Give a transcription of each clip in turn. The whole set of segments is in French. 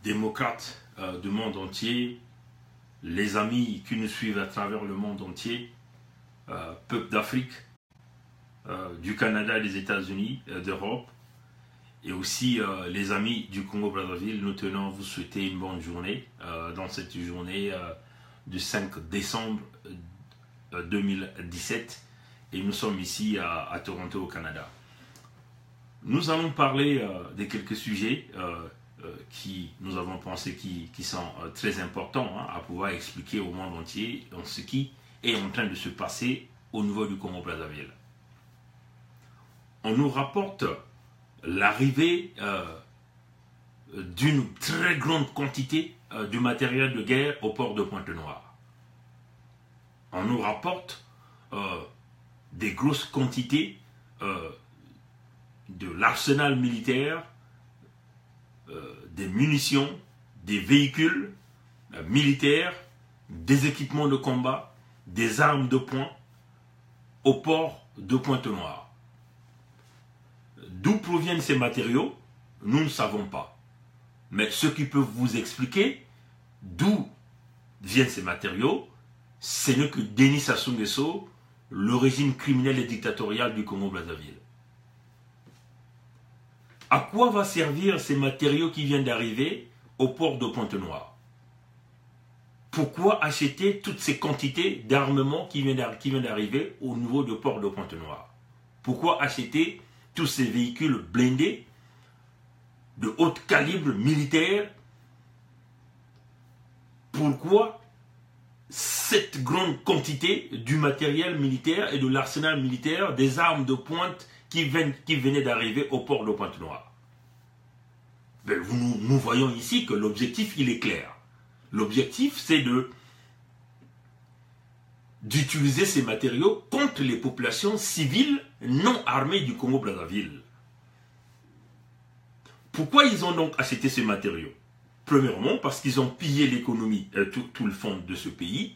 démocrates du monde entier, les amis qui nous suivent à travers le monde entier, peuple d'Afrique, du Canada, des États-Unis, d'Europe, et aussi les amis du Congo-Brazzaville. Nous tenons à vous souhaiter une bonne journée dans cette journée du 5 décembre 2017, et nous sommes ici à Toronto, au Canada. Nous allons parler de quelques sujets qui nous avons pensé qui sont très importants à pouvoir expliquer au monde entier ce qui est en train de se passer au niveau du Congo-Brazzaville. On nous rapporte l'arrivée d'une très grande quantité du matériel de guerre au port de Pointe-Noire. On nous rapporte des grosses quantités de l'arsenal militaire, des munitions, des véhicules militaires, des équipements de combat, des armes de poing au port de Pointe-Noire. D'où proviennent ces matériaux, nous ne savons pas. Mais ce qui peut vous expliquer d'où viennent ces matériaux, ce n'est que Denis Sassou Nguesso, le régime criminel et dictatorial du Congo-Brazzaville. À quoi va servir ces matériaux qui viennent d'arriver au port de Pointe-Noire? Pourquoi acheter toutes ces quantités d'armement qui viennent d'arriver au niveau du port de Pointe-Noire? Pourquoi acheter tous ces véhicules blindés de haut calibre militaire? Pourquoi cette grande quantité du matériel militaire et de l'arsenal militaire, des armes de pointe qui venaient d'arriver au port de Pointe-Noire? Nous voyons ici que l'objectif, il est clair. L'objectif, c'est d'utiliser ces matériaux contre les populations civiles non armées du Congo-Brazzaville. Pourquoi ils ont donc acheté ces matériaux? Premièrement, parce qu'ils ont pillé l'économie, tout le fonds de ce pays.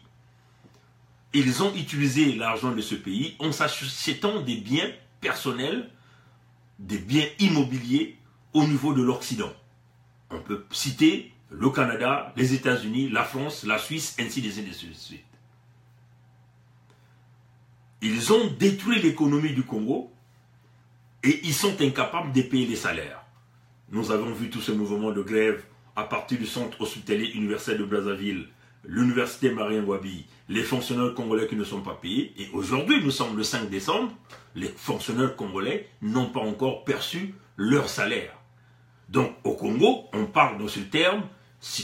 Ils ont utilisé l'argent de ce pays en s'achetant des biens personnels, des biens immobiliers au niveau de l'Occident. On peut citer le Canada, les États-Unis, la France, la Suisse, ainsi de suite. Ils ont détruit l'économie du Congo et ils sont incapables de payer les salaires. Nous avons vu tout ce mouvement de grève à partir du centre hospitalier universel de Brazzaville, l'université Marien Ngouabi, les fonctionnaires congolais qui ne sont pas payés. Et aujourd'hui, nous sommes le 5 décembre, les fonctionnaires congolais n'ont pas encore perçu leur salaire. Donc au Congo, on parle dans ce terme,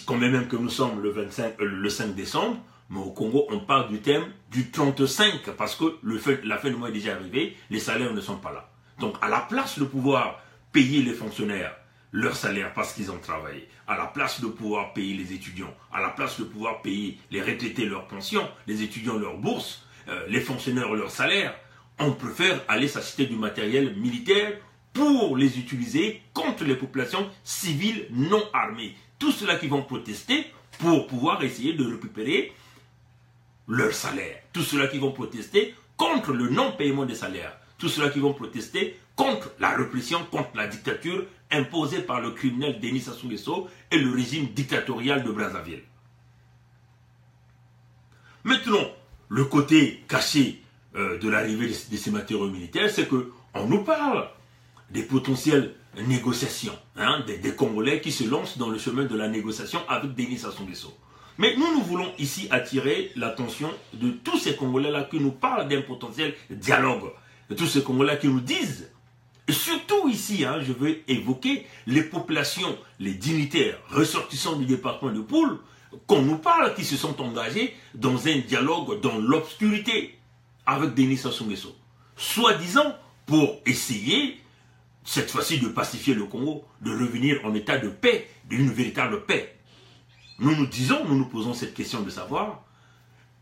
quand même que nous sommes le 5 décembre, mais au Congo, on parle du thème du 35, parce que la fin du mois est déjà arrivée, les salaires ne sont pas là. Donc à la place de pouvoir payer les fonctionnaires leur salaire parce qu'ils ont travaillé, à la place de pouvoir payer les étudiants, à la place de pouvoir payer les retraités leurs pensions, les étudiants leurs bourses, les fonctionnaires leurs salaires, on préfère aller s'acheter du matériel militaire pour les utiliser contre les populations civiles non armées. Tous ceux-là qui vont protester pour pouvoir essayer de récupérer leur salaire. Tous ceux-là qui vont protester contre le non-paiement des salaires. Tous ceux-là qui vont protester contre la répression, contre la dictature imposée par le criminel Denis Sassou Nguesso et le régime dictatorial de Brazzaville. Maintenant, le côté caché de l'arrivée de ces matériaux militaires, c'est qu'on nous parle des potentielles négociations, des Congolais qui se lancent dans le chemin de la négociation avec Denis Sassou Nguesso. Mais nous voulons ici attirer l'attention de tous ces Congolais-là qui nous parlent d'un potentiel dialogue, de tous ces Congolais qui nous disent, et surtout ici, je veux évoquer les populations, les dignitaires ressortissants du département de Poul, qu'on nous parle, qui se sont engagés dans un dialogue dans l'obscurité avec Denis Sassou Nguesso, soi-disant pour essayer cette fois-ci de pacifier le Congo, de revenir en état de paix, d'une véritable paix. Nous nous posons cette question de savoir,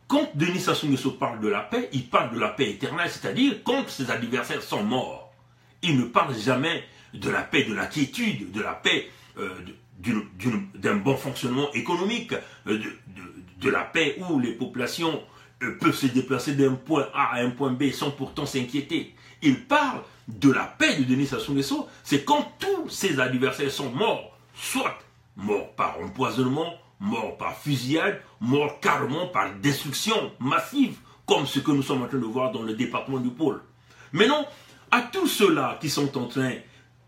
quand Denis Sassou Nguesso parle de la paix, il parle de la paix éternelle, c'est-à-dire quand ses adversaires sont morts. Il ne parle jamais de la paix, de la quiétude, de la paix, d'un bon fonctionnement économique, de la paix où les populations peuvent se déplacer d'un point A à un point B sans pourtant s'inquiéter. Il parle de la paix de Denis Sassou Nguesso, c'est quand tous ses adversaires sont morts, soit mort par empoisonnement, mort par fusillade, mort carrément par destruction massive, comme ce que nous sommes en train de voir dans le département du Pôle. Mais non, à tous ceux-là qui sont en train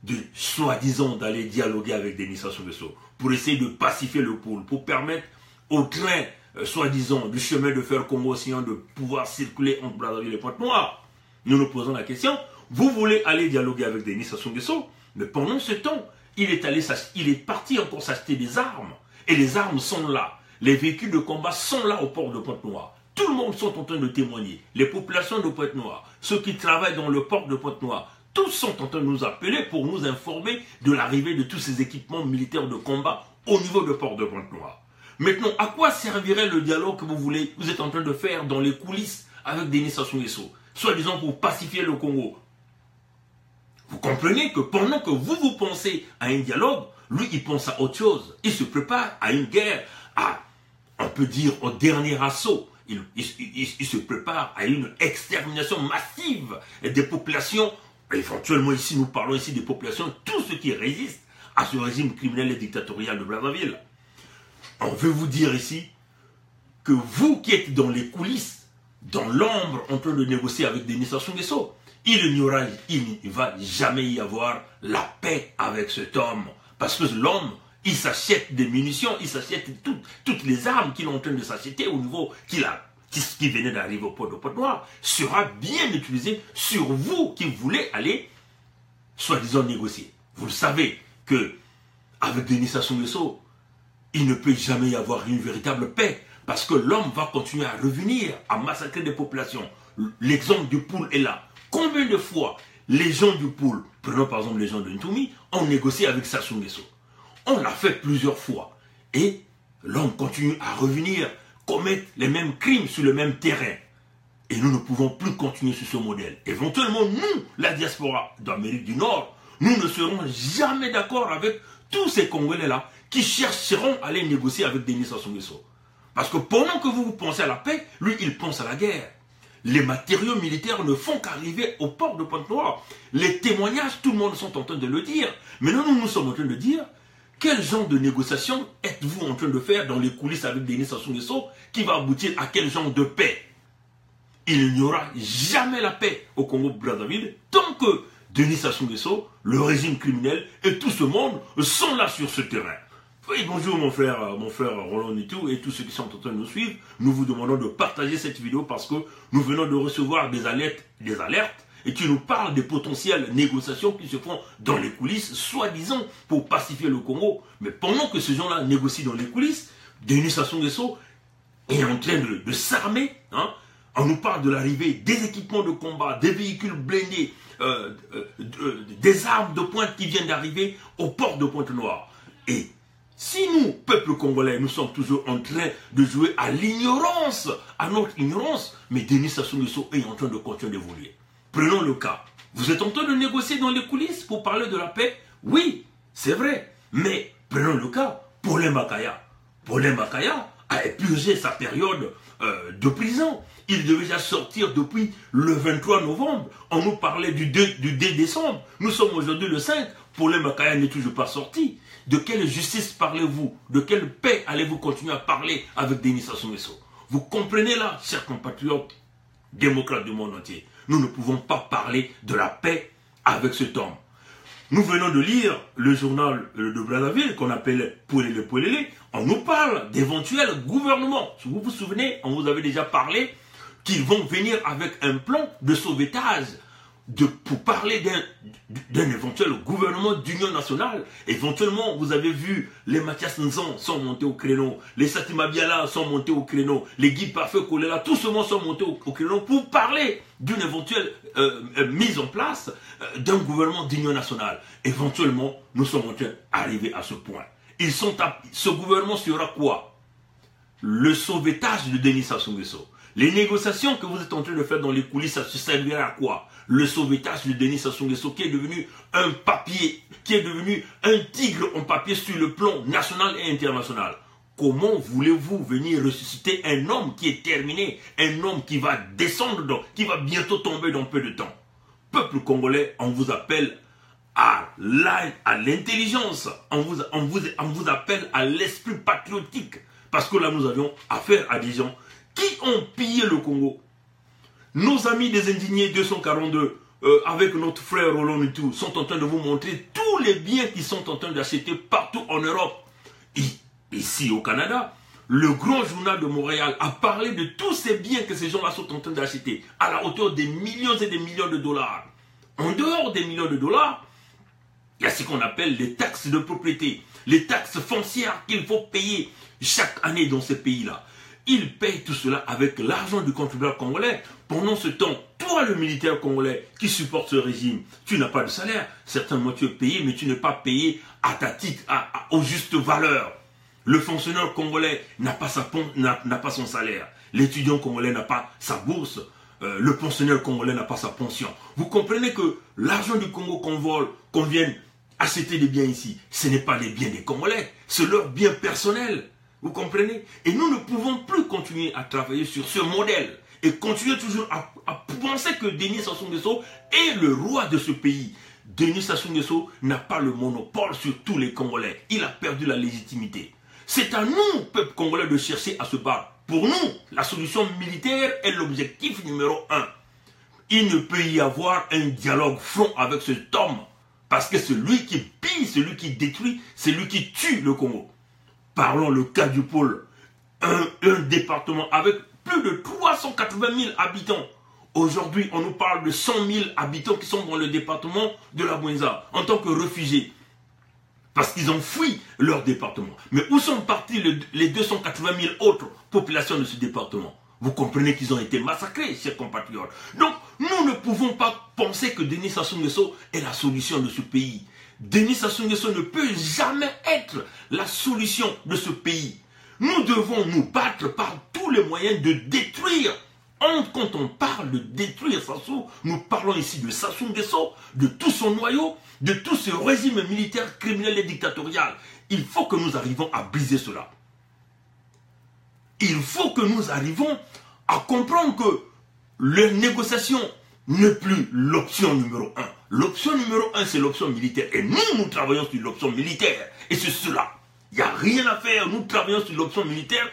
de, soi-disant, d'aller dialoguer avec Denis Sassou Nguesso, pour essayer de pacifier le Pôle, pour permettre au train, soi-disant, du chemin de fer Congo-Océan de pouvoir circuler entre Brazzaville et Pointe-Noire, nous nous posons la question, vous voulez aller dialoguer avec Denis Sassou Nguesso, mais pendant ce temps, il est parti encore s'acheter des armes. Et les armes sont là. Les véhicules de combat sont là au port de Pointe-Noire. Tout le monde sont en train de témoigner. Les populations de Pointe-Noire, ceux qui travaillent dans le port de Pointe-Noire, tous sont en train de nous appeler pour nous informer de l'arrivée de tous ces équipements militaires de combat au niveau du port de Pointe-Noire. Maintenant, à quoi servirait le dialogue que vous êtes en train de faire dans les coulisses avec Denis Sassou Nguesso, soi-disant pour pacifier le Congo? Vous comprenez que pendant que vous pensez à un dialogue, lui, il pense à autre chose. Il se prépare à une guerre, on peut dire, au dernier assaut. Il se prépare à une extermination massive des populations. Éventuellement, ici, nous parlons ici des populations, tous ceux qui résistent à ce régime criminel et dictatorial de Brazzaville. On veut vous dire ici que vous qui êtes dans les coulisses, dans l'ombre, en train de négocier avec Denis Sassou Nguesso, il ne va jamais y avoir la paix avec cet homme. Parce que l'homme, il s'achète des munitions, il s'achète toutes les armes qu'il est en train de s'acheter au niveau qui venait d'arriver au port de Pointe-Noire, sera bien utilisé sur vous qui voulez aller, soi-disant, négocier. Vous le savez que avec Denis Sassou Nguesso, il ne peut jamais y avoir une véritable paix. Parce que l'homme va continuer à revenir, à massacrer des populations. L'exemple du Pôle est là. Combien de fois les gens du Pôle, prenons par exemple les gens de Ntoumi, ont négocié avec Sassou Nguesso? On l'a fait plusieurs fois. Et l'homme continue à revenir, commettre les mêmes crimes sur le même terrain. Et nous ne pouvons plus continuer sur ce modèle. Éventuellement, nous, la diaspora d'Amérique du Nord, nous ne serons jamais d'accord avec tous ces Congolais-là qui chercheront à aller négocier avec Denis Sassou Nguesso. Parce que pendant que vous pensez à la paix, lui, il pense à la guerre. Les matériaux militaires ne font qu'arriver au port de Pointe-Noire. Les témoignages, tout le monde sont en train de le dire. Mais nous sommes en train de dire, quel genre de négociation êtes-vous en train de faire dans les coulisses avec Denis Sassou Nguesso qui va aboutir à quel genre de paix? Il n'y aura jamais la paix au Congo-Brazzaville tant que Denis Sassou Nguesso, le régime criminel et tout ce monde sont là sur ce terrain. Oui, bonjour mon frère Roland Nitou et tous ceux qui sont en train de nous suivre. Nous vous demandons de partager cette vidéo parce que nous venons de recevoir des alertes et qui nous parlent des potentielles négociations qui se font dans les coulisses, soi-disant pour pacifier le Congo. Mais pendant que ces gens-là négocient dans les coulisses, Denis Sassou Nguesso est en train de s'armer. On nous parle de l'arrivée des équipements de combat, des véhicules blindés, des armes de pointe qui viennent d'arriver au port de Pointe-Noire. Et si nous, peuple congolais, nous sommes toujours en train de jouer à l'ignorance, à notre ignorance, mais Denis Sassou Nguesso est en train de continuer d'évoluer. Prenons le cas. Vous êtes en train de négocier dans les coulisses pour parler de la paix? Oui, c'est vrai. Mais prenons le cas, Paulin Bakaya. Paulin Bakaya a épurgé sa période de prison. Il devait déjà sortir depuis le 23 novembre. On nous parlait du 2 décembre. Nous sommes aujourd'hui le 5. Paulin Bakaya n'est toujours pas sorti. De quelle justice parlez-vous? De quelle paix allez-vous continuer à parler avec Denis Sassou Nguesso? Vous comprenez là, chers compatriotes démocrates du monde entier, nous ne pouvons pas parler de la paix avec cet homme. Nous venons de lire le journal de Brazzaville qu'on appelle Poulélé Poulélé. On nous parle d'éventuels gouvernements. Si vous vous souvenez, on vous avait déjà parlé qu'ils vont venir avec un plan de sauvetage pour parler d'un éventuel gouvernement d'union nationale. Éventuellement, vous avez vu, les Mathias Nzon sont montés au créneau, les Satima Biala sont montés au créneau, les Guy Parfait Kolela, tous ce monde sont montés au créneau pour parler d'une éventuelle mise en place d'un gouvernement d'union nationale. Éventuellement, nous sommes en train d'arriver à ce point. Ce gouvernement sera quoi? Le sauvetage de Denis Sassou Nguesso. Les négociations que vous êtes en train de faire dans les coulisses, ça se servira à quoi? Le sauvetage de Denis Sassou Nguesso qui est devenu un papier, qui est devenu un tigre en papier sur le plan national et international. Comment voulez-vous venir ressusciter un homme qui est terminé, un homme qui va descendre, qui va bientôt tomber dans peu de temps? Peuple congolais, on vous appelle à l'intelligence, on vous appelle à l'esprit patriotique. Parce que là, nous avions affaire à des gens qui ont pillé le Congo. Nos amis des indignés 242, avec notre frère Roland et tout, sont en train de vous montrer tous les biens qu'ils sont en train d'acheter partout en Europe. Ici au Canada, le grand journal de Montréal a parlé de tous ces biens que ces gens-là sont en train d'acheter à la hauteur des millions et des millions de dollars. En dehors des millions de dollars, il y a ce qu'on appelle les taxes de propriété, les taxes foncières qu'il faut payer chaque année dans ces pays-là. Ils payent tout cela avec l'argent du contribuable congolais. Pendant ce temps, toi le militaire congolais qui supporte ce régime, tu n'as pas de salaire. Certainement tu es payé, mais tu n'es pas payé à ta titre, aux justes valeurs. Le fonctionnaire congolais n'a pas son salaire. L'étudiant congolais n'a pas sa bourse. Le pensionnaire congolais n'a pas sa pension. Vous comprenez que l'argent du Congo qu'on vienne acheter des biens ici, ce n'est pas les biens des Congolais, c'est leurs biens personnels. Vous comprenez? Et nous ne pouvons plus continuer à travailler sur ce modèle et continuer toujours à penser que Denis Sassou Nguesso est le roi de ce pays. Denis Sassou Nguesso n'a pas le monopole sur tous les Congolais. Il a perdu la légitimité. C'est à nous, peuple congolais, de chercher à se battre. Pour nous, la solution militaire est l'objectif numéro 1. Il ne peut y avoir un dialogue franc avec cet homme. Parce que c'est lui qui pille, c'est lui qui détruit, c'est lui qui tue le Congo. Parlons le cas du pôle. Un département avec plus de 380 000 habitants. Aujourd'hui, on nous parle de 100 000 habitants qui sont dans le département de la Bouenza en tant que réfugiés. Parce qu'ils ont fui leur département. Mais où sont partis les 280 000 autres populations de ce département? Vous comprenez qu'ils ont été massacrés, chers compatriotes. Donc, nous ne pouvons pas penser que Denis Sassou Nguesso est la solution de ce pays. Denis Sassou Nguesso ne peut jamais être la solution de ce pays. Nous devons nous battre par tous les moyens de détruire. Quand on parle de détruire Sassou, nous parlons ici de Sassou Nguesso, de tout son noyau, de tout ce régime militaire, criminel et dictatorial. Il faut que nous arrivions à briser cela. Il faut que nous arrivions à comprendre que les négociations n'est plus l'option numéro 1. L'option numéro 1, c'est l'option militaire. Et nous travaillons sur l'option militaire. Et c'est cela. Il n'y a rien à faire. Nous travaillons sur l'option militaire.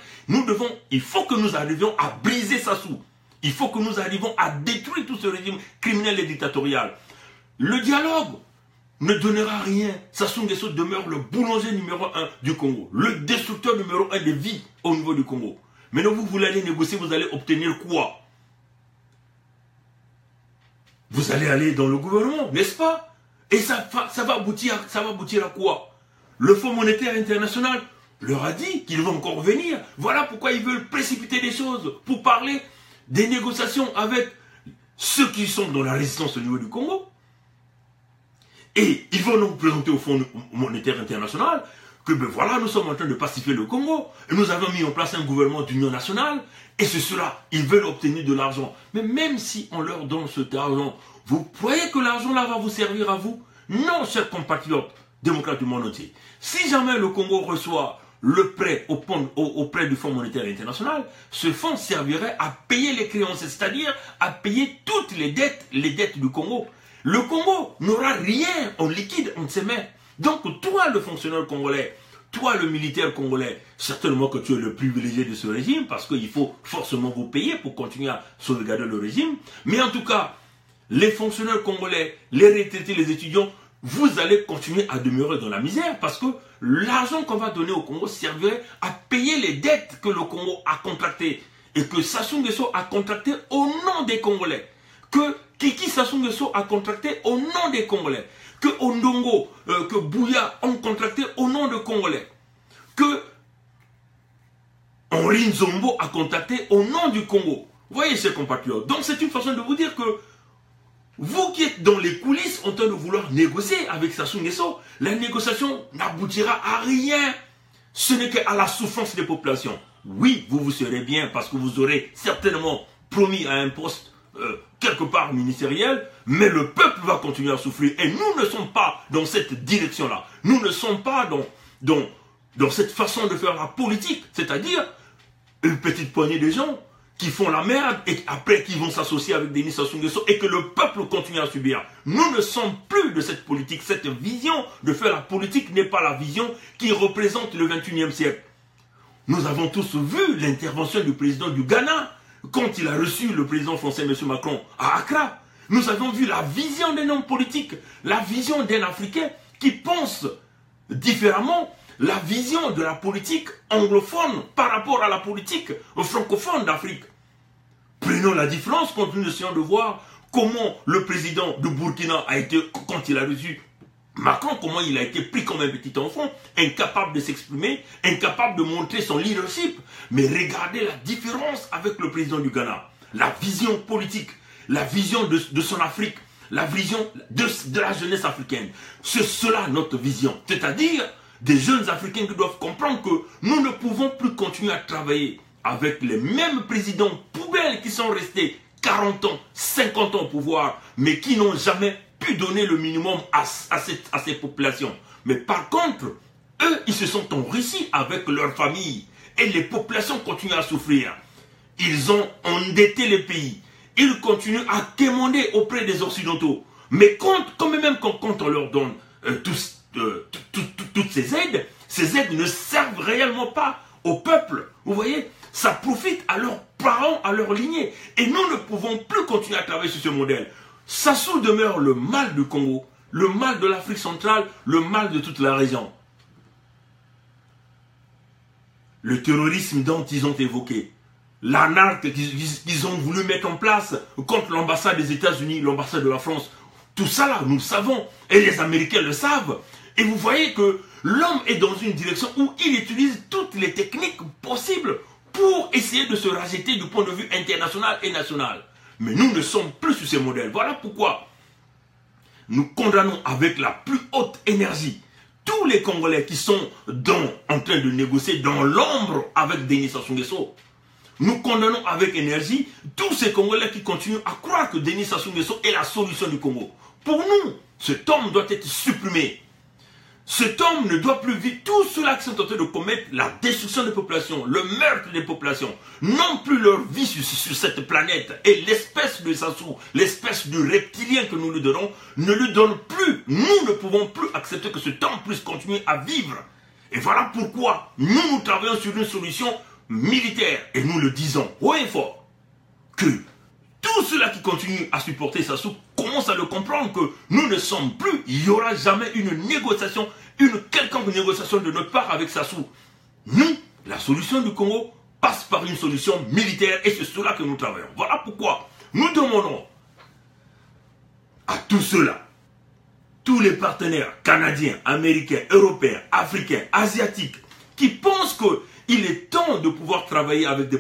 Il faut que nous arrivions à briser Sassou. Il faut que nous arrivions à détruire tout ce régime criminel et dictatorial. Le dialogue ne donnera rien. Sassou Nguesso demeure le boulanger numéro 1 du Congo. Le destructeur numéro 1 des vies au niveau du Congo. Maintenant, vous voulez aller négocier, vous allez obtenir quoi? Vous allez aller dans le gouvernement, n'est-ce pas? Et ça va aboutir à quoi? Le Fonds monétaire international leur a dit qu'ils vont encore venir. Voilà pourquoi ils veulent précipiter des choses pour parler des négociations avec ceux qui sont dans la résistance au niveau du Congo. Et ils vont donc présenter au Fonds monétaire international que ben voilà, nous sommes en train de pacifier le Congo. Et nous avons mis en place un gouvernement d'union nationale. Et c'est cela, ils veulent obtenir de l'argent. Mais même si on leur donne cet argent, vous croyez que l'argent là va vous servir à vous? Non, chers compatriotes démocrates du monde entier. Si jamais le Congo reçoit le prêt auprès du Fonds monétaire international, ce fonds servirait à payer les créances, c'est-à-dire à payer toutes les dettes du Congo. Le Congo n'aura rien en liquide entre ses mains. Donc toi, le fonctionnaire congolais, toi, le militaire congolais, certainement que tu es le privilégié de ce régime parce qu'il faut forcément vous payer pour continuer à sauvegarder le régime. Mais en tout cas, les fonctionnaires congolais, les retraités, les étudiants, vous allez continuer à demeurer dans la misère parce que l'argent qu'on va donner au Congo servirait à payer les dettes que le Congo a contractées et que Sassou Nguesso a contractées au nom des Congolais. Que Kiki Sassou Nguesso a contracté au nom des Congolais. Que Ondongo, que Bouya ont contracté au nom des Congolais. Que Henri Nzombo a contracté au nom du Congo. Vous voyez, chers compatriotes. Donc c'est une façon de vous dire que vous qui êtes dans les coulisses en train de vouloir négocier avec Sassou Nguesso, la négociation n'aboutira à rien. Ce n'est qu'à la souffrance des populations. Oui, vous serez bien parce que vous aurez certainement promis à un poste quelque part ministériel, mais le peuple va continuer à souffrir. Et nous ne sommes pas dans cette direction-là. Nous ne sommes pas dans cette façon de faire la politique, c'est-à-dire une petite poignée de gens qui font la merde et après qui vont s'associer avec Denis Sassou Nguesso et que le peuple continue à subir. Nous ne sommes plus de cette politique. Cette vision de faire la politique n'est pas la vision qui représente le 21e siècle. Nous avons tous vu l'intervention du président du Ghana quand il a reçu le président français M. Macron à Accra. Nous avons vu la vision d'un homme politique, la vision d'un Africain qui pense différemment, la vision de la politique anglophone par rapport à la politique francophone d'Afrique. Prenons la différence quand nous essayons de voir comment le président de Burkina a été, quand il a reçu Macron, comment il a été pris comme un petit enfant, incapable de s'exprimer, incapable de montrer son leadership. Mais regardez la différence avec le président du Ghana. La vision politique, la vision de son Afrique, la vision de la jeunesse africaine. C'est cela notre vision. C'est-à-dire des jeunes Africains qui doivent comprendre que nous ne pouvons plus continuer à travailler avec les mêmes présidents poubelles qui sont restés 40 ans, 50 ans au pouvoir, mais qui n'ont jamais pu donner le minimum à ces populations. Mais par contre, eux, ils se sont enrichis avec leur famille et les populations continuent à souffrir. Ils ont endetté les pays. Ils continuent à quémander auprès des Occidentaux. Mais quand même quand on leur donne toutes ces aides ne servent réellement pas au peuple. Vous voyez, ça profite à leurs parents, à leur lignée. Et nous ne pouvons plus continuer à travailler sur ce modèle. Sassou demeure le mal du Congo, le mal de l'Afrique centrale, le mal de toute la région. Le terrorisme dont ils ont évoqué, l'anarque qu'ils ont voulu mettre en place contre l'ambassade des États-Unis, l'ambassade de la France, tout ça là, nous le savons, et les Américains le savent. Et vous voyez que l'homme est dans une direction où il utilise toutes les techniques possibles pour essayer de se rajeter du point de vue international et national. Mais nous ne sommes plus sur ces modèles. Voilà pourquoi nous condamnons avec la plus haute énergie tous les Congolais qui sont en train de négocier dans l'ombre avec Denis Sassou Nguesso. Nous condamnons avec énergie tous ces Congolais qui continuent à croire que Denis Sassou Nguesso est la solution du Congo. Pour nous, cet homme doit être supprimé. Cet homme ne doit plus vivre tout cela qui sont en train de commettre la destruction des populations, le meurtre des populations, non plus leur vie sur cette planète. Et l'espèce de Sassou, l'espèce de reptilien que nous lui donnons, ne lui donne plus. Nous ne pouvons plus accepter que cet homme puisse continuer à vivre. Et voilà pourquoi nous travaillons sur une solution militaire. Et nous le disons haut et fort que tous ceux-là qui continuent à supporter Sassou commencent à le comprendre que nous ne sommes plus, il n'y aura jamais une négociation, une quelconque négociation de notre part avec Sassou. Nous, la solution du Congo passe par une solution militaire et c'est cela que nous travaillons. Voilà pourquoi nous demandons à tous ceux-là, tous les partenaires canadiens, américains, européens, africains, asiatiques, qui pensent que il est temps de pouvoir travailler avec des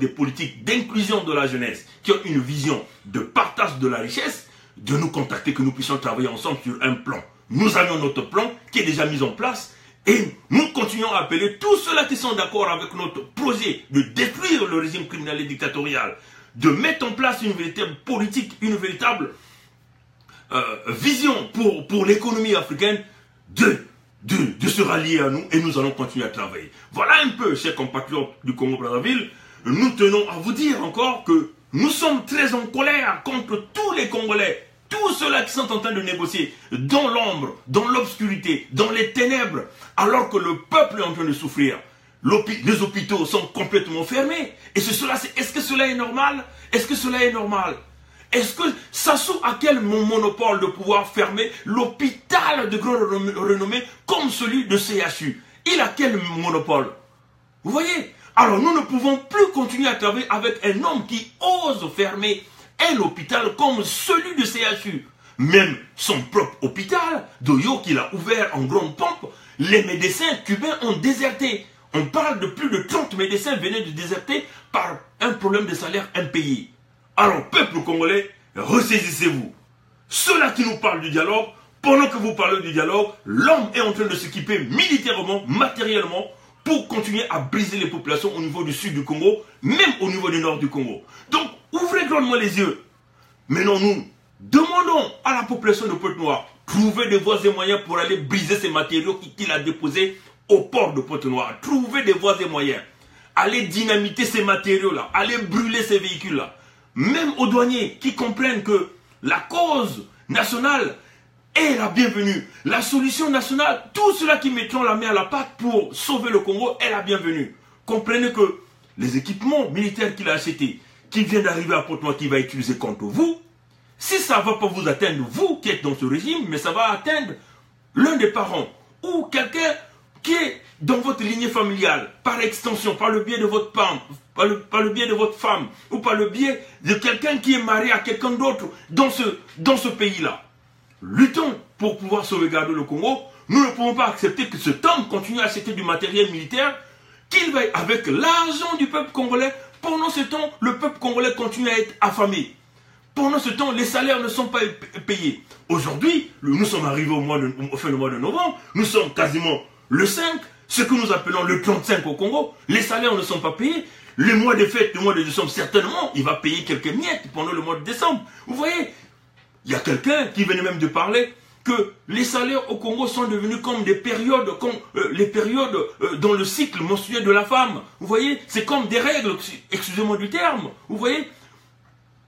politiques d'inclusion de la jeunesse qui ont une vision de partage de la richesse, de nous contacter, que nous puissions travailler ensemble sur un plan. Nous avons notre plan qui est déjà mis en place et nous continuons à appeler tous ceux-là qui sont d'accord avec notre projet de détruire le régime criminel et dictatorial, de mettre en place une véritable politique, une véritable vision pour l'économie africaine, de se rallier à nous et nous allons continuer à travailler. Voilà un peu, chers compatriotes du Congo-Brazzaville, nous tenons à vous dire encore que nous sommes très en colère contre tous les Congolais, tous ceux-là qui sont en train de négocier dans l'ombre, dans l'obscurité, dans les ténèbres, alors que le peuple est en train de souffrir. Les hôpitaux sont complètement fermés. Et est-ce que cela est normal? Est-ce que cela est normal? Est-ce que Sassou a quel monopole de pouvoir fermer l'hôpital de grande renommée comme celui de CHU? Il a quel monopole? Vous voyez? Alors nous ne pouvons plus continuer à travailler avec un homme qui ose fermer un hôpital comme celui de CHU. Même son propre hôpital, d'Oyo, qu'il a ouvert en grande pompe, les médecins cubains ont déserté. On parle de plus de 30 médecins venaient de déserter par un problème de salaire impayé. Alors, peuple congolais, ressaisissez-vous. Ceux-là qui nous parlent du dialogue, pendant que vous parlez du dialogue, l'homme est en train de s'équiper militairement, matériellement, pour continuer à briser les populations au niveau du sud du Congo, même au niveau du nord du Congo. Donc, ouvrez grandement les yeux. Maintenant, nous demandons à la population de Pointe-Noire, trouvez des voies et moyens pour aller briser ces matériaux qu'il a déposés au port de Pointe-Noire. Trouvez des voies et moyens. aller dynamiter ces matériaux-là, aller brûler ces véhicules-là. Même aux douaniers qui comprennent que la cause nationale est la bienvenue. La solution nationale, tous ceux-là qui mettront la main à la pâte pour sauver le Congo est la bienvenue. Comprenez que les équipements militaires qu'il a achetés, qui viennent d'arriver à Porte-Noire, qu'il va utiliser contre vous, si ça ne va pas vous atteindre, vous qui êtes dans ce régime, mais ça va atteindre l'un des parents ou quelqu'un qui est dans votre lignée familiale, par extension, par le biais de votre femme, par le biais de votre femme, ou par le biais de quelqu'un qui est marié à quelqu'un d'autre dans ce pays-là. Luttons pour pouvoir sauvegarder le Congo. Nous ne pouvons pas accepter que cet homme continue à acheter du matériel militaire, qu'il va avec l'argent du peuple congolais. Pendant ce temps, le peuple congolais continue à être affamé. Pendant ce temps, les salaires ne sont pas payés. Aujourd'hui, nous sommes arrivés au fin du mois de novembre, nous sommes quasiment le 5, ce que nous appelons le 35 au Congo. Les salaires ne sont pas payés. Le mois de fête, le mois de décembre, certainement, il va payer quelques miettes pendant le mois de décembre. Vous voyez, il y a quelqu'un qui venait même de parler que les salaires au Congo sont devenus comme des périodes, comme les périodes dans le cycle menstruel de la femme. Vous voyez, c'est comme des règles, excusez-moi du terme. Vous voyez,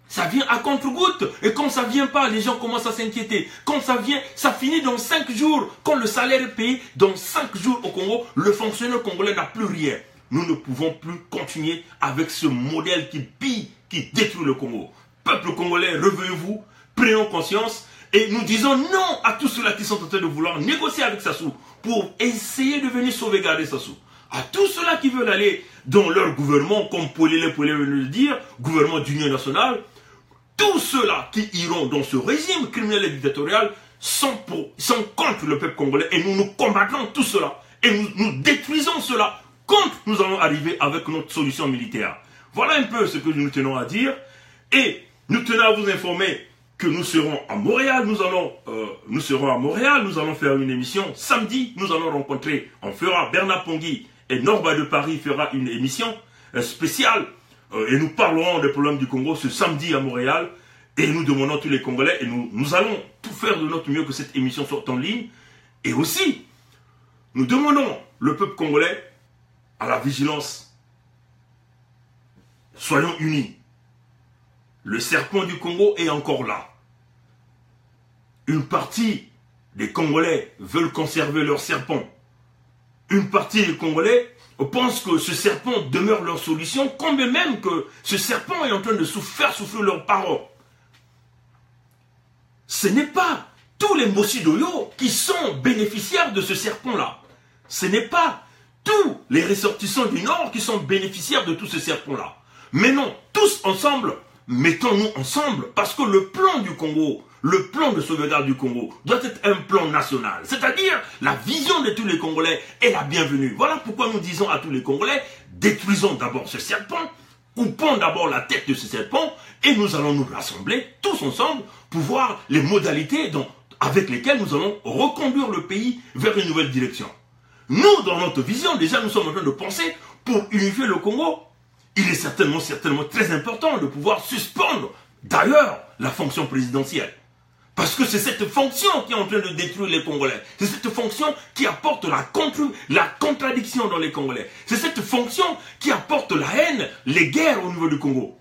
ça vient à compte-gouttes. Et quand ça vient pas, les gens commencent à s'inquiéter. Quand ça vient, ça finit dans 5 jours. Quand le salaire est payé, dans 5 jours au Congo, le fonctionnaire congolais n'a plus rien. Nous ne pouvons plus continuer avec ce modèle qui pille, qui détruit le Congo. Peuple congolais, réveillez-vous, prenons conscience et nous disons non à tous ceux-là qui sont en train de vouloir négocier avec Sassou pour essayer de venir sauvegarder Sassou. À tous ceux-là qui veulent aller dans leur gouvernement, comme Paulé venait de le dire, gouvernement d'union nationale, tous ceux-là qui iront dans ce régime criminel et dictatorial sont contre le peuple congolais et nous combattons tout cela et nous détruisons cela quand nous allons arriver avec notre solution militaire. Voilà un peu ce que nous tenons à dire et nous tenons à vous informer que nous serons à Montréal, nous allons faire une émission samedi, nous allons rencontrer, on fera Bernard Pongui et Norba de Paris fera une émission spéciale et nous parlerons des problèmes du Congo ce samedi à Montréal et nous demandons à tous les Congolais et nous allons tout faire de notre mieux que cette émission sorte en ligne et aussi nous demandons le peuple congolais à la vigilance. Soyons unis. Le serpent du Congo est encore là. Une partie des Congolais veulent conserver leur serpent. Une partie des Congolais pensent que ce serpent demeure leur solution, quand bien même que ce serpent est en train de faire souffrir leurs parents. Ce n'est pas tous les Mossi-Doyo qui sont bénéficiaires de ce serpent-là. Ce n'est pas tous les ressortissants du Nord qui sont bénéficiaires de tout ce serpent-là. Mais non, tous ensemble, mettons-nous ensemble, parce que le plan du Congo, le plan de sauvegarde du Congo doit être un plan national. C'est-à-dire, la vision de tous les Congolais est la bienvenue. Voilà pourquoi nous disons à tous les Congolais, détruisons d'abord ce serpent, coupons d'abord la tête de ce serpent, et nous allons nous rassembler tous ensemble pour voir les modalités avec lesquelles nous allons reconduire le pays vers une nouvelle direction. Nous, dans notre vision, déjà nous sommes en train de penser pour unifier le Congo. Il est certainement très important de pouvoir suspendre d'ailleurs la fonction présidentielle. Parce que c'est cette fonction qui est en train de détruire les Congolais. C'est cette fonction qui apporte la contradiction dans les Congolais. C'est cette fonction qui apporte la haine, les guerres au niveau du Congo.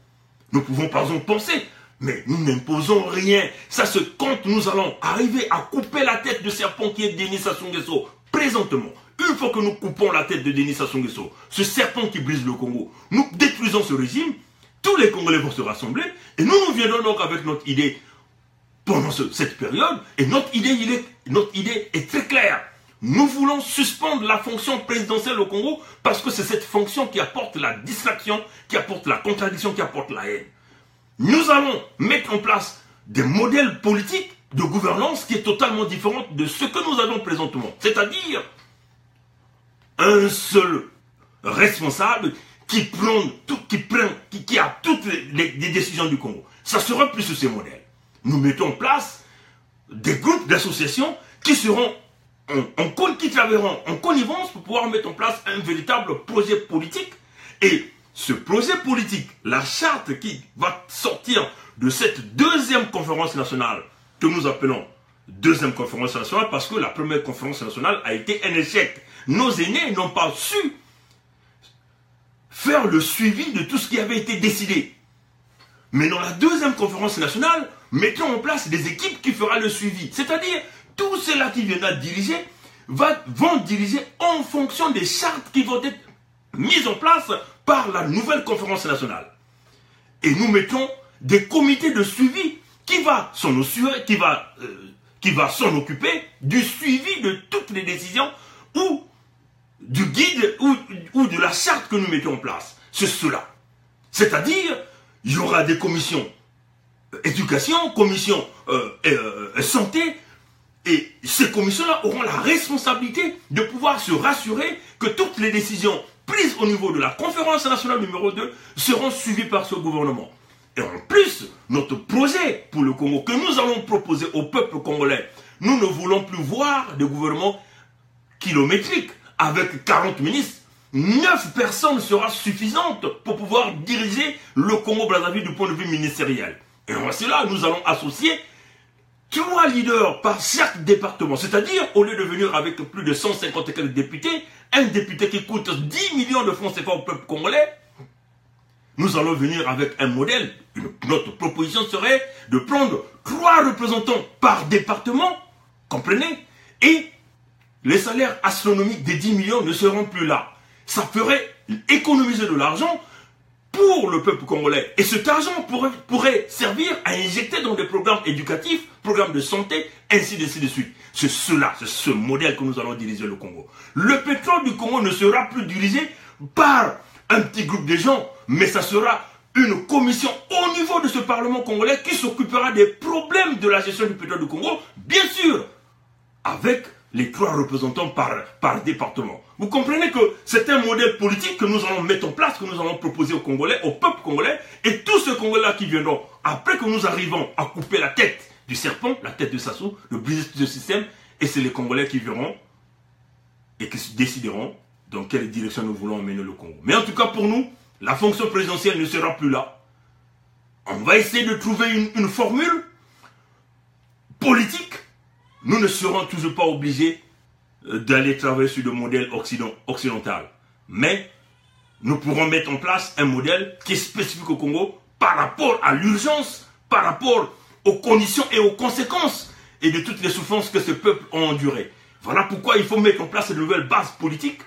Nous pouvons par exemple penser, mais nous n'imposons rien. Ça se compte, nous allons arriver à couper la tête de serpent qui est Denis Sassou Nguesso présentement. Une fois que nous coupons la tête de Denis Sassou Nguesso, ce serpent qui brise le Congo, nous détruisons ce régime, tous les Congolais vont se rassembler, et nous viendrons donc avec notre idée pendant cette période, et notre idée est très claire. Nous voulons suspendre la fonction présidentielle au Congo, parce que c'est cette fonction qui apporte la distraction, qui apporte la contradiction, qui apporte la haine. Nous allons mettre en place des modèles politiques de gouvernance qui est totalement différent de ce que nous avons présentement. C'est-à-dire un seul responsable qui a toutes les décisions du Congo. Ça sera plus ce modèle. Nous mettons en place des groupes d'associations qui seront qui travailleront en connivence pour pouvoir mettre en place un véritable projet politique. Et ce projet politique, la charte qui va sortir de cette deuxième conférence nationale que nous appelons deuxième conférence nationale parce que la première conférence nationale a été un échec. Nos aînés n'ont pas su faire le suivi de tout ce qui avait été décidé. Mais dans la deuxième conférence nationale, mettons en place des équipes qui feront le suivi. C'est-à-dire, tous ceux-là qui viendront diriger vont diriger en fonction des chartes qui vont être mises en place par la nouvelle conférence nationale. Et nous mettons des comités de suivi qui va s'en occuper du suivi de toutes les décisions ou du guide ou de la charte que nous mettons en place. C'est cela. C'est-à-dire, il y aura des commissions éducation, commissions santé, et ces commissions-là auront la responsabilité de pouvoir se rassurer que toutes les décisions prises au niveau de la conférence nationale numéro 2 seront suivies par ce gouvernement. Et en plus, notre projet pour le Congo que nous allons proposer au peuple congolais, nous ne voulons plus voir de gouvernement kilométrique avec 40 ministres. 9 personnes sera suffisante pour pouvoir diriger le Congo-Brazzaville du point de vue ministériel. Et en cela, nous allons associer 3 leaders par chaque département. C'est-à-dire, au lieu de venir avec plus de 150 et quelques députés, un député qui coûte 10 millions de francs CFA au peuple congolais, nous allons venir avec un modèle. Notre proposition serait de prendre 3 représentants par département, comprenez, et les salaires astronomiques des 10 millions ne seront plus là. Ça ferait économiser de l'argent pour le peuple congolais. Et cet argent pourrait servir à injecter dans des programmes éducatifs, programmes de santé, ainsi de suite. C'est cela, c'est ce modèle que nous allons diriger le Congo. Le pétrole du Congo ne sera plus dirigé par un petit groupe de gens, mais ça sera une commission au niveau de ce Parlement congolais qui s'occupera des problèmes de la gestion du pétrole du Congo, bien sûr, avec les 3 représentants par département. Vous comprenez que c'est un modèle politique que nous allons mettre en place, que nous allons proposer aux Congolais, au peuple congolais, et tous ces Congolais qui viendront, après que nous arrivons à couper la tête du serpent, la tête de Sassou, de briser tout ce système, et c'est les Congolais qui verront et qui décideront dans quelle direction nous voulons emmener le Congo. Mais en tout cas pour nous, la fonction présidentielle ne sera plus là. On va essayer de trouver une formule politique. Nous ne serons toujours pas obligés d'aller travailler sur le modèle occidental. Mais nous pourrons mettre en place un modèle qui est spécifique au Congo par rapport à l'urgence, par rapport aux conditions et aux conséquences et de toutes les souffrances que ce peuple a endurées. Voilà pourquoi il faut mettre en place de nouvelles bases politiques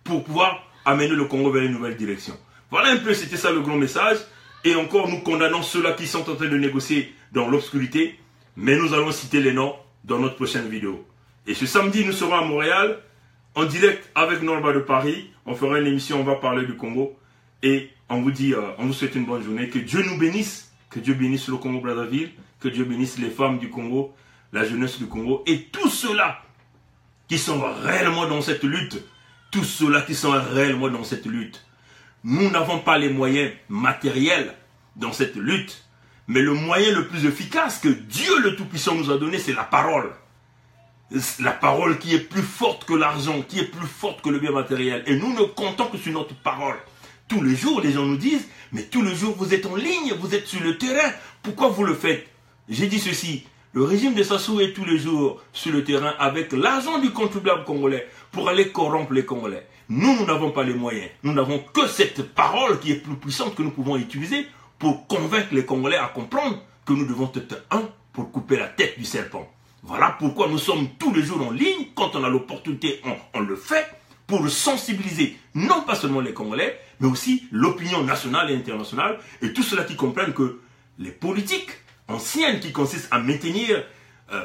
pour pouvoir amener le Congo vers une nouvelle direction. Voilà un peu, c'était ça le grand message. Et encore, nous condamnons ceux-là qui sont en train de négocier dans l'obscurité. Mais nous allons citer les noms dans notre prochaine vidéo. Et ce samedi, nous serons à Montréal, en direct avec Norma de Paris. On fera une émission, on va parler du Congo. Et on vous dit, on vous souhaite une bonne journée. Que Dieu nous bénisse, que Dieu bénisse le Congo-Brazzaville, que Dieu bénisse les femmes du Congo, la jeunesse du Congo et tous ceux-là qui sont réellement dans cette lutte. Tous ceux-là qui sont réellement dans cette lutte. Nous n'avons pas les moyens matériels dans cette lutte. Mais le moyen le plus efficace que Dieu le Tout-Puissant nous a donné, c'est la parole. La parole qui est plus forte que l'argent, qui est plus forte que le bien matériel. Et nous ne comptons que sur notre parole. Tous les jours, les gens nous disent, mais tous les jours, vous êtes en ligne, vous êtes sur le terrain. Pourquoi vous le faites? J'ai dit ceci, le régime de Sassou est tous les jours sur le terrain avec l'argent du contribuable congolais pour aller corrompre les Congolais. Nous n'avons pas les moyens. Nous n'avons que cette parole qui est plus puissante que nous pouvons utiliser pour convaincre les Congolais à comprendre que nous devons être un pour couper la tête du serpent. Voilà pourquoi nous sommes tous les jours en ligne. Quand on a l'opportunité, on le fait pour sensibiliser non pas seulement les Congolais, mais aussi l'opinion nationale et internationale et tous ceux-là qui comprennent que les politiques anciennes qui consistent à maintenir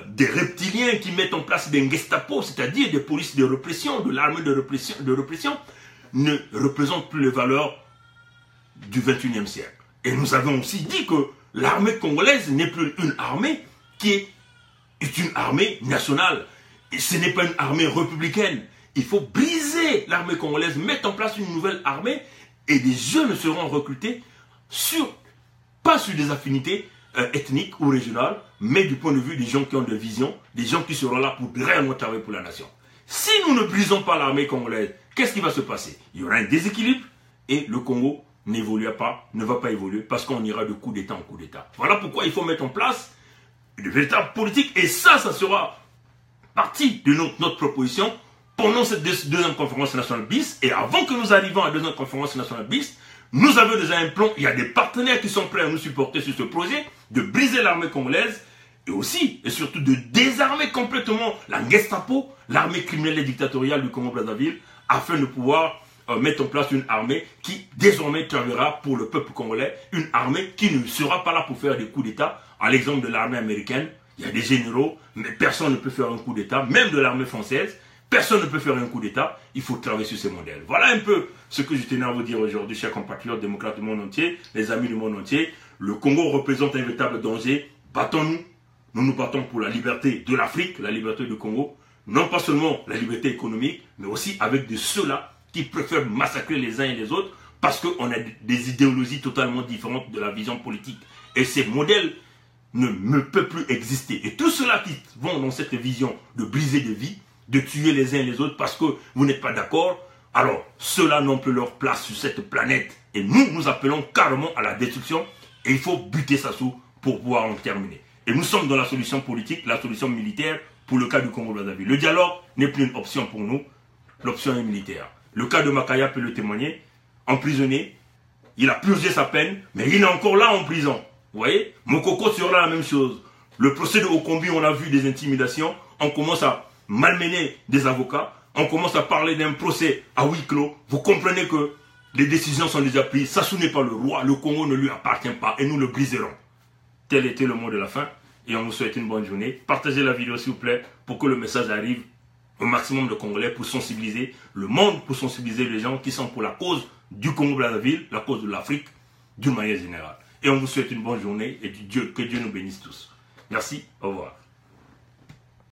des reptiliens qui mettent en place des Gestapo, c'est-à-dire des polices de répression, de l'armée de répression, ne représentent plus les valeurs du XXIe siècle. Et nous avons aussi dit que l'armée congolaise n'est plus une armée qui est une armée nationale. Et ce n'est pas une armée républicaine. Il faut briser l'armée congolaise, mettre en place une nouvelle armée et des jeunes seront recrutés pas sur des affinités ethniques ou régionales, mais du point de vue des gens qui ont des visions, des gens qui seront là pour réellement travailler pour la nation. Si nous ne brisons pas l'armée congolaise, qu'est-ce qui va se passer? Il y aura un déséquilibre et le Congo ne va pas évoluer parce qu'on ira de coup d'État en coup d'État. Voilà pourquoi il faut mettre en place une véritable politique et ça sera partie de notre proposition pendant cette deuxième conférence nationale bis, et avant que nous arrivions à la deuxième conférence nationale bis, nous avions déjà un plan, il y a des partenaires qui sont prêts à nous supporter sur ce projet, de briser l'armée congolaise, et aussi, et surtout, de désarmer complètement la Gestapo, l'armée criminelle et dictatoriale du Congo-Brazzaville, afin de pouvoir mettre en place une armée qui, désormais, travaillera pour le peuple congolais, une armée qui ne sera pas là pour faire des coups d'État, à l'exemple de l'armée américaine. Il y a des généraux, mais personne ne peut faire un coup d'État, même de l'armée française. Personne ne peut faire un coup d'État, il faut travailler sur ces modèles. Voilà un peu ce que je tenais à vous dire aujourd'hui, chers compatriotes démocrates du monde entier, les amis du monde entier. Le Congo représente un véritable danger. Battons-nous. Nous nous battons pour la liberté de l'Afrique, la liberté du Congo. Non pas seulement la liberté économique, mais aussi avec de ceux-là qui préfèrent massacrer les uns et les autres parce qu'on a des idéologies totalement différentes de la vision politique. Et ces modèles ne peuvent plus exister. Et tous ceux-là qui vont dans cette vision de briser des vies, de tuer les uns et les autres parce que vous n'êtes pas d'accord, alors ceux-là n'ont plus leur place sur cette planète. Et nous appelons carrément à la destruction et il faut buter Sassou pour pouvoir en terminer. Et nous sommes dans la solution politique, la solution militaire pour le cas du Congo-Brazzaville. Le dialogue n'est plus une option pour nous, l'option est militaire. Le cas de Makaya peut le témoigner, emprisonné, il a purgé sa peine, mais il est encore là en prison. Vous voyez, Mokoko sera la même chose. Le procès de Okombi, on a vu des intimidations, on commence à malmener des avocats, on commence à parler d'un procès à huis clos. Vous comprenez que les décisions sont déjà prises. Sassou n'est pas le roi, le Congo ne lui appartient pas et nous le briserons. Tel était le mot de la fin et on vous souhaite une bonne journée. Partagez la vidéo s'il vous plaît pour que le message arrive au maximum de Congolais pour sensibiliser le monde, pour sensibiliser les gens qui sont pour la cause du Congo-Brazzaville, la cause de l'Afrique d'une manière générale. Et on vous souhaite une bonne journée et que Dieu nous bénisse tous. Merci, au revoir.